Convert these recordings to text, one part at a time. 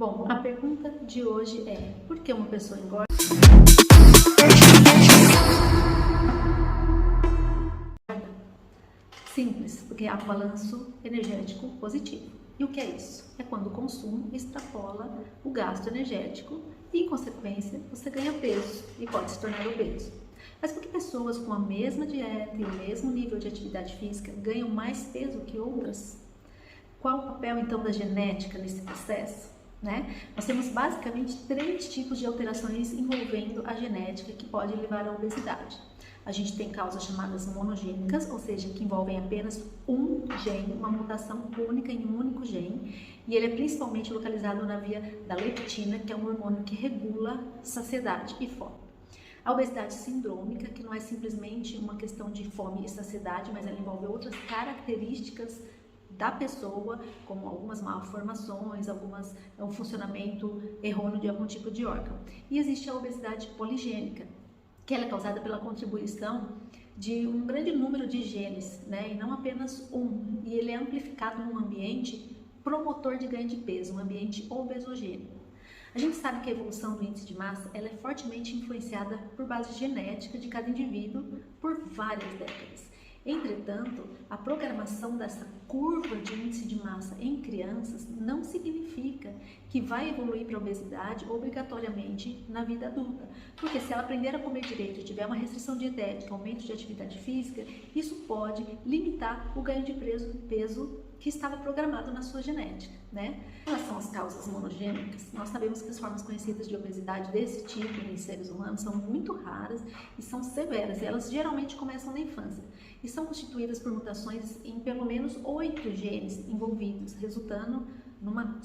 Bom, a pergunta de hoje é: por que uma pessoa engorda? Simples, porque há um balanço energético positivo. E o que é isso? É quando o consumo extrapola o gasto energético e, em consequência, você ganha peso e pode se tornar obeso. Mas por que pessoas com a mesma dieta e o mesmo nível de atividade física ganham mais peso que outras? Qual o papel, então, da genética nesse processo? Nós temos basicamente 3 tipos de alterações envolvendo a genética que pode levar à obesidade. A gente tem causas chamadas monogênicas, ou seja, que envolvem apenas um gene, uma mutação única em um único gene, e ele é principalmente localizado na via da leptina, que é um hormônio que regula saciedade e fome. A obesidade sindrômica, que não é simplesmente uma questão de fome e saciedade, mas ela envolve outras características da pessoa, como algumas malformações, um funcionamento errôneo de algum tipo de órgão. E existe a obesidade poligênica, que ela é causada pela contribuição de um grande número de genes, e não apenas um, e ele é amplificado num ambiente promotor de ganho de peso, um ambiente obesogênico. A gente sabe que a evolução do índice de massa ela é fortemente influenciada por base genética de cada indivíduo por várias décadas. Entretanto, a programação dessa curva de índice de massa em crianças não significa que vai evoluir para a obesidade obrigatoriamente na vida adulta, porque se ela aprender a comer direito e tiver uma restrição dietética, aumento de atividade física, isso pode limitar o ganho de peso que estava programado na sua genética, Em relação às causas monogênicas, nós sabemos que as formas conhecidas de obesidade desse tipo em seres humanos são muito raras e são severas, e elas geralmente começam na infância e são constituídas por mutações em pelo menos 8 genes envolvidos, resultando numa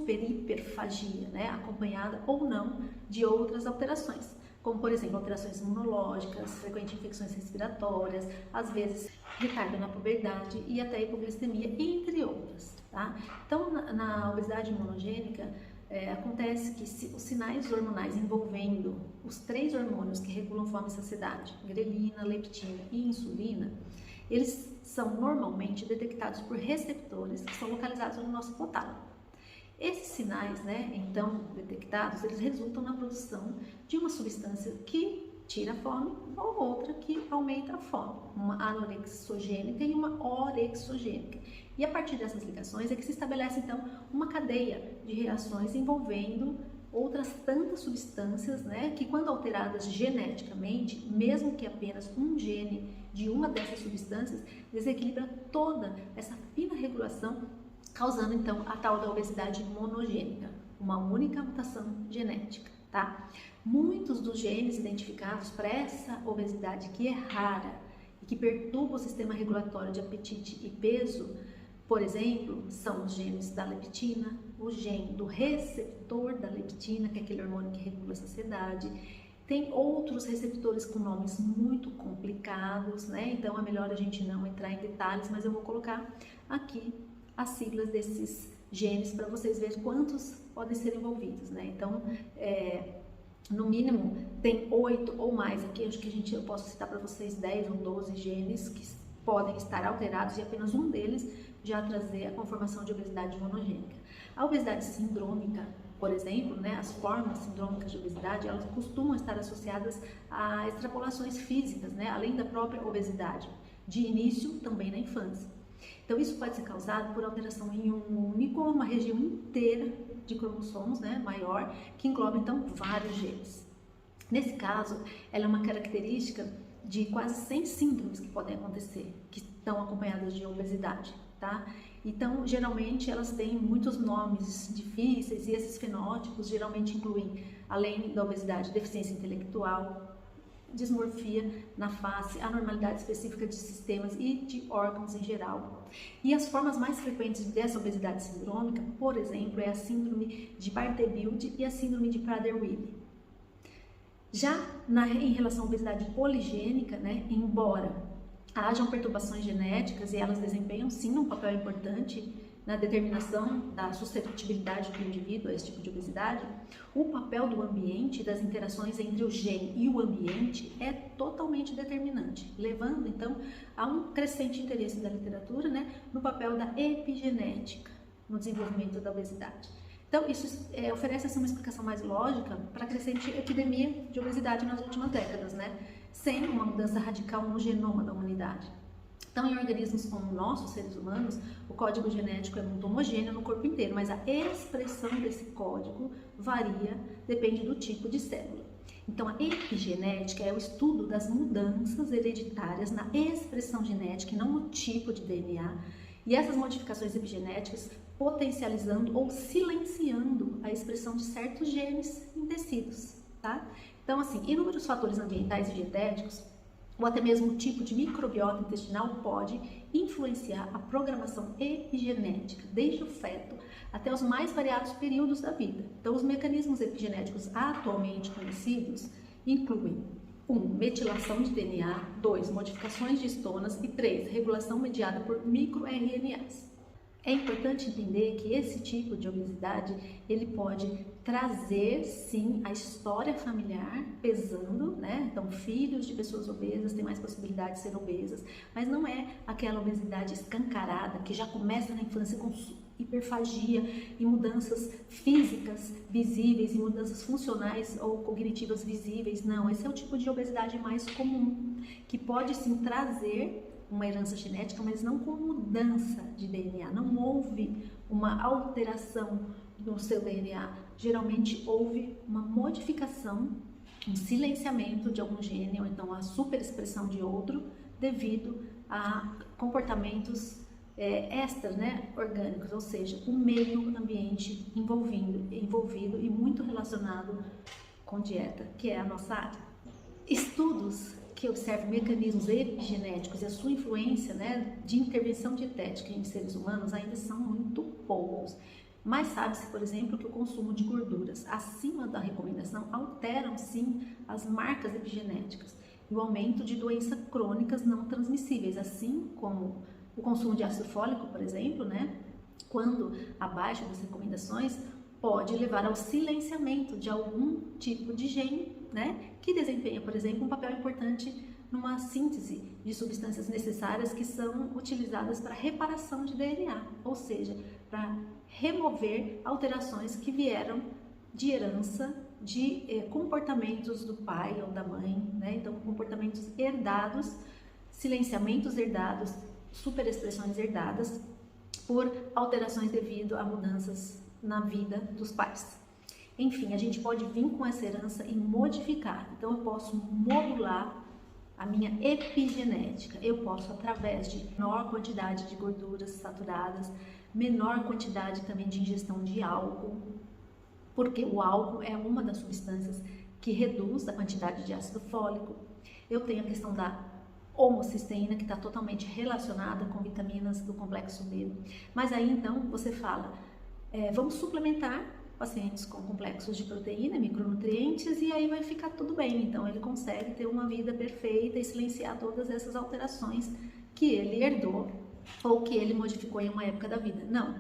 hiperfagia, acompanhada ou não de outras alterações, como por exemplo alterações imunológicas, frequentes infecções respiratórias, às vezes retardo na puberdade e até hipoglicemia, entre outras. Então, na obesidade monogênica, acontece que os sinais hormonais envolvendo os 3 hormônios que regulam fome e saciedade, grelina, leptina e insulina, eles são normalmente detectados por receptores que são localizados no nosso hipotálamo. Esses sinais, então detectados, eles resultam na produção de uma substância que tira a fome ou outra que aumenta a fome, uma anorexogênica e uma orexogênica. E a partir dessas ligações é que se estabelece então uma cadeia de reações envolvendo outras tantas substâncias, que quando alteradas geneticamente, mesmo que apenas um gene de uma dessas substâncias, desequilibra toda essa fina regulação, causando então a tal da obesidade monogênica, uma única mutação genética, Muitos dos genes identificados para essa obesidade que é rara e que perturba o sistema regulatório de apetite e peso, por exemplo, são os genes da leptina, o gene do receptor da leptina, que é aquele hormônio que regula a saciedade. Tem outros receptores com nomes muito complicados, Então é melhor a gente não entrar em detalhes, mas eu vou colocar aqui as siglas desses genes para vocês verem quantos podem ser envolvidos, Então, no mínimo, tem 8 ou mais aqui, acho que eu posso citar para vocês 10 ou 12 genes que podem estar alterados e apenas um deles já trazer a conformação de obesidade monogênica. A obesidade sindrômica, por exemplo, as formas sindrômicas de obesidade, elas costumam estar associadas a extrapolações físicas, além da própria obesidade, de início também na infância. Então isso pode ser causado por alteração em um único ou uma região inteira de cromossomos, maior, que engloba então vários genes. Nesse caso, ela é uma característica de quase 100 síndromes que podem acontecer, que estão acompanhadas de obesidade, Então, geralmente elas têm muitos nomes difíceis e esses fenótipos geralmente incluem, além da obesidade, deficiência intelectual, dismorfia na face, anormalidade específica de sistemas e de órgãos em geral. E as formas mais frequentes dessa obesidade sindrômica, por exemplo, é a síndrome de Bardet-Biedl e a síndrome de Prader-Willi. Já em relação à obesidade poligênica, embora hajam perturbações genéticas e elas desempenham sim um papel importante na determinação da suscetibilidade do indivíduo a esse tipo de obesidade, o papel do ambiente, das interações entre o gene e o ambiente é totalmente determinante, levando então a um crescente interesse da literatura, no papel da epigenética no desenvolvimento da obesidade. Então, isso oferece assim, uma explicação mais lógica para a crescente epidemia de obesidade nas últimas décadas, né? Sem uma mudança radical no genoma da humanidade. Então, em organismos como nossos, seres humanos, o código genético é muito homogêneo no corpo inteiro, mas a expressão desse código varia, depende do tipo de célula. Então, a epigenética é o estudo das mudanças hereditárias na expressão genética e não no tipo de DNA, e essas modificações epigenéticas potencializando ou silenciando a expressão de certos genes em tecidos, tá? Então, assim, inúmeros fatores ambientais e dietéticos, ou até mesmo o tipo de microbiota intestinal pode influenciar a programação epigenética, desde o feto até os mais variados períodos da vida. Então, os mecanismos epigenéticos atualmente conhecidos incluem 1. Metilação de DNA, 2. Modificações de histonas e 3. Regulação mediada por microRNAs. É importante entender que esse tipo de obesidade, ele pode trazer, sim, a história familiar pesando, né? Então, filhos de pessoas obesas têm mais possibilidade de ser obesas, mas não é aquela obesidade escancarada que já começa na infância com hiperfagia e mudanças físicas visíveis e mudanças funcionais ou cognitivas visíveis. Não, esse é o tipo de obesidade mais comum, que pode, sim, trazer uma herança genética, mas não com mudança de DNA. Não houve uma alteração no seu DNA. Geralmente houve uma modificação, um silenciamento de algum gene, ou então a superexpressão de outro, devido a comportamentos extra, né, orgânicos, ou seja, o meio ambiente envolvido e muito relacionado com dieta, que é a nossa área. Estudos que observam mecanismos epigenéticos e a sua influência, né, de intervenção dietética em seres humanos ainda são muito poucos. Mas sabe-se, por exemplo, que o consumo de gorduras acima da recomendação alteram, sim, as marcas epigenéticas e o aumento de doenças crônicas não transmissíveis, assim como o consumo de ácido fólico, por exemplo, né, quando abaixo das recomendações, pode levar ao silenciamento de algum tipo de gene, né, que desempenha, por exemplo, um papel importante numa síntese de substâncias necessárias que são utilizadas para reparação de DNA, ou seja, para remover alterações que vieram de herança de comportamentos do pai ou da mãe, né? Então, comportamentos herdados, silenciamentos herdados, superexpressões herdadas por alterações devido a mudanças na vida dos pais. Enfim, a gente pode vir com essa herança e modificar. Então, eu posso modular a minha epigenética. Eu posso, através de menor quantidade de gorduras saturadas, menor quantidade também de ingestão de álcool, porque o álcool é uma das substâncias que reduz a quantidade de ácido fólico. Eu tenho a questão da homocisteína, que está totalmente relacionada com vitaminas do complexo B. Mas aí, então, você fala, vamos suplementar pacientes com complexos de proteína, micronutrientes, e aí vai ficar tudo bem. Então, ele consegue ter uma vida perfeita e silenciar todas essas alterações que ele herdou ou que ele modificou em uma época da vida. Não.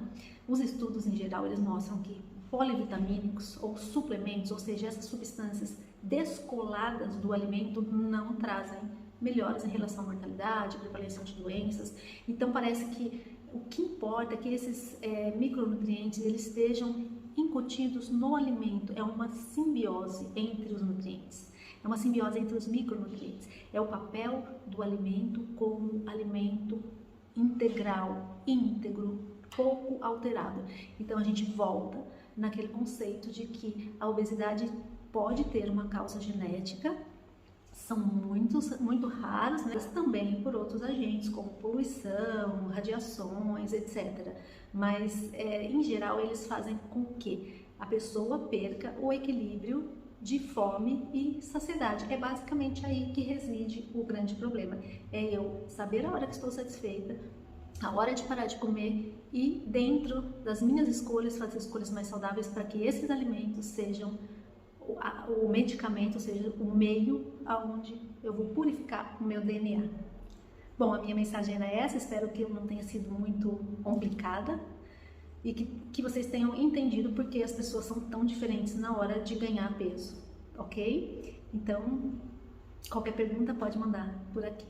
Os estudos, em geral, eles mostram que polivitamínicos ou suplementos, ou seja, essas substâncias descoladas do alimento, não trazem melhoras em relação à mortalidade, prevalência de doenças. Então, parece que o que importa é que esses micronutrientes eles estejam incutidos no alimento. É uma simbiose entre os nutrientes, é uma simbiose entre os micronutrientes. É o papel do alimento como alimento integral, íntegro, pouco alterado. Então, a gente volta naquele conceito de que a obesidade pode ter uma causa genética, são muito raros, né? Mas também por outros agentes, como poluição, radiações, etc. Mas, em geral, eles fazem com que a pessoa perca o equilíbrio de fome e saciedade. É basicamente aí que reside o grande problema. É eu saber a hora que estou satisfeita, a hora de parar de comer e, dentro das minhas escolhas, fazer escolhas mais saudáveis para que esses alimentos sejam o medicamento, ou seja, o meio aonde eu vou purificar o meu DNA. Bom, a minha mensagem era essa, espero que eu não tenha sido muito complicada e que vocês tenham entendido porque as pessoas são tão diferentes na hora de ganhar peso, ok? Então, qualquer pergunta pode mandar por aqui.